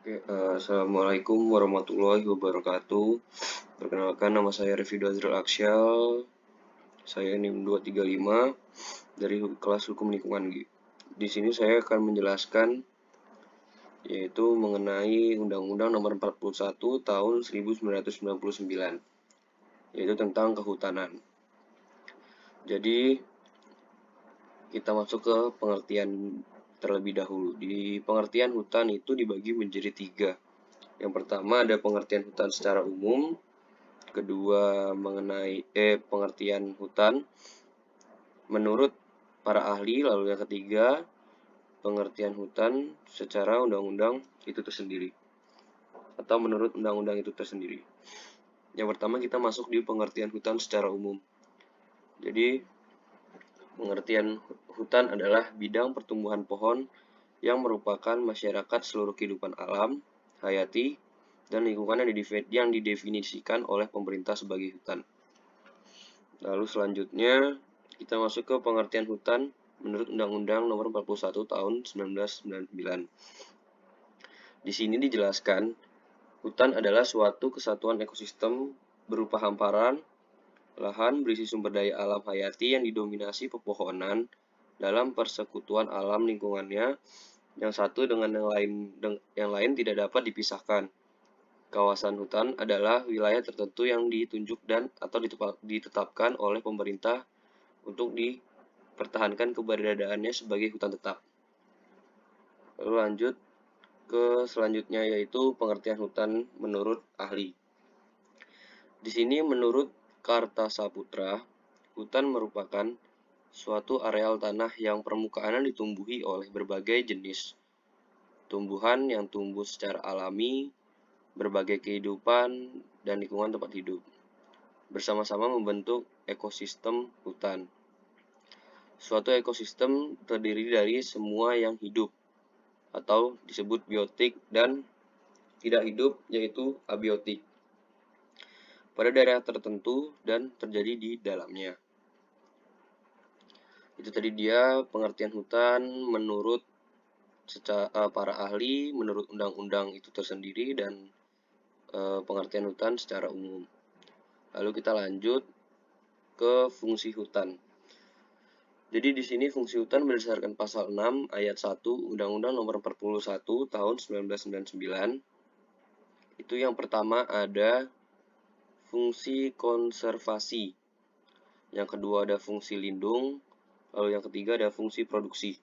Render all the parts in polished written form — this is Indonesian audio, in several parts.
Assalamualaikum warahmatullahi wabarakatuh. Perkenalkan, nama saya Revido Azril Aksyal. Saya NIM 235 dari kelas Hukum Lingkungan G. Di sini saya akan menjelaskan yaitu mengenai Undang-Undang Nomor 41 Tahun 1999, yaitu tentang kehutanan. Jadi kita masuk ke pengertian terlebih dahulu. Di pengertian hutan itu dibagi menjadi 3. Yang pertama ada pengertian hutan secara umum, kedua mengenai pengertian hutan menurut para ahli, lalu yang ketiga pengertian hutan secara undang-undang itu tersendiri atau menurut undang-undang itu tersendiri. Yang pertama kita masuk di pengertian hutan secara umum. Jadi pengertian hutan adalah bidang pertumbuhan pohon yang merupakan masyarakat seluruh kehidupan alam, hayati, dan lingkungan yang didefinisikan oleh pemerintah sebagai hutan. Lalu selanjutnya kita masuk ke pengertian hutan menurut Undang-Undang Nomor 41 Tahun 1999. Di sini dijelaskan, hutan adalah suatu kesatuan ekosistem berupa hamparan lahan berisi sumber daya alam hayati yang didominasi pepohonan dalam persekutuan alam lingkungannya yang satu dengan yang lain tidak dapat dipisahkan. Kawasan hutan adalah wilayah tertentu yang ditunjuk dan atau ditetapkan oleh pemerintah untuk dipertahankan keberadaannya sebagai hutan tetap. Lalu lanjut ke selanjutnya yaitu pengertian hutan menurut ahli. Di sini menurut Kartasaputra, hutan merupakan suatu areal tanah yang permukaannya ditumbuhi oleh berbagai jenis tumbuhan yang tumbuh secara alami, berbagai kehidupan, dan lingkungan tempat hidup, bersama-sama membentuk ekosistem hutan. Suatu ekosistem terdiri dari semua yang hidup, atau disebut biotik, dan tidak hidup, yaitu abiotik, pada daerah tertentu dan terjadi di dalamnya. Itu tadi dia pengertian hutan menurut para ahli, menurut undang-undang itu tersendiri, dan pengertian hutan secara umum. Lalu kita lanjut ke fungsi hutan. Jadi di sini fungsi hutan berdasarkan pasal 6 ayat 1 Undang-Undang Nomor 41 Tahun 1999. Itu yang pertama ada fungsi konservasi. Yang kedua ada fungsi lindung, lalu yang ketiga ada fungsi produksi.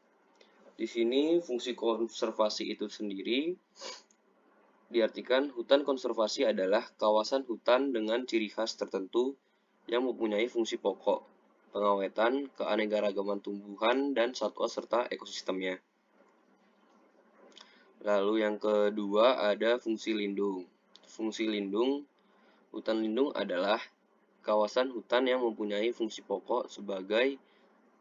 Di sini fungsi konservasi itu sendiri diartikan hutan konservasi adalah kawasan hutan dengan ciri khas tertentu yang mempunyai fungsi pokok, pengawetan, keanekaragaman tumbuhan dan satwa serta ekosistemnya. Lalu yang kedua ada fungsi lindung. Fungsi lindung, hutan lindung adalah kawasan hutan yang mempunyai fungsi pokok sebagai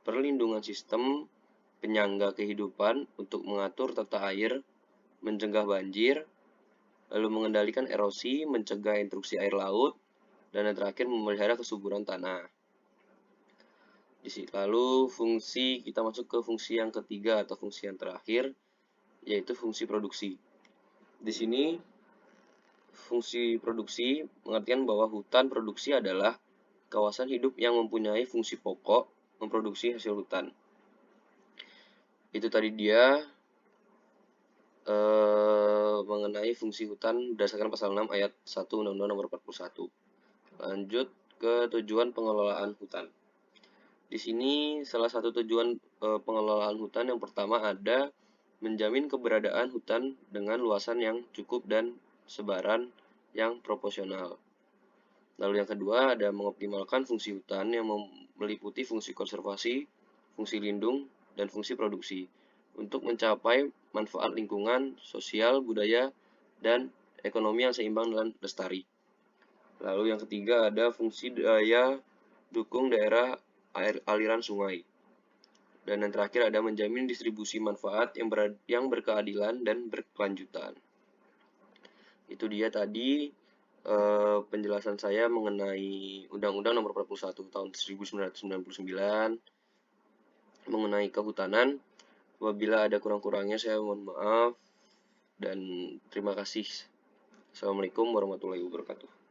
perlindungan sistem penyangga kehidupan untuk mengatur tata air, mencegah banjir, lalu mengendalikan erosi, mencegah intrusi air laut, dan yang terakhir memelihara kesuburan tanah. Lalu kita masuk ke fungsi yang ketiga atau fungsi yang terakhir, yaitu fungsi produksi. Di sini fungsi produksi pengertian bahwa hutan produksi adalah kawasan hidup yang mempunyai fungsi pokok memproduksi hasil hutan. Itu tadi dia mengenai fungsi hutan berdasarkan pasal 6 ayat 1 Undang-Undang Nomor 41. Lanjut ke tujuan pengelolaan hutan. Di sini salah satu tujuan pengelolaan hutan yang pertama ada menjamin keberadaan hutan dengan luasan yang cukup dan sebaran yang proporsional. Lalu yang kedua ada mengoptimalkan fungsi hutan yang meliputi fungsi konservasi, fungsi lindung, dan fungsi produksi untuk mencapai manfaat lingkungan, sosial, budaya, dan ekonomi yang seimbang dan lestari. Lalu yang ketiga ada fungsi daya dukung daerah aliran sungai. Dan yang terakhir ada menjamin distribusi manfaat yang berkeadilan dan berkelanjutan. Itu dia tadi penjelasan saya mengenai Undang-Undang Nomor 41 Tahun 1999 mengenai kehutanan. Apabila ada kurang-kurangnya saya mohon maaf. dan terima kasih. Assalamualaikum warahmatullahi wabarakatuh.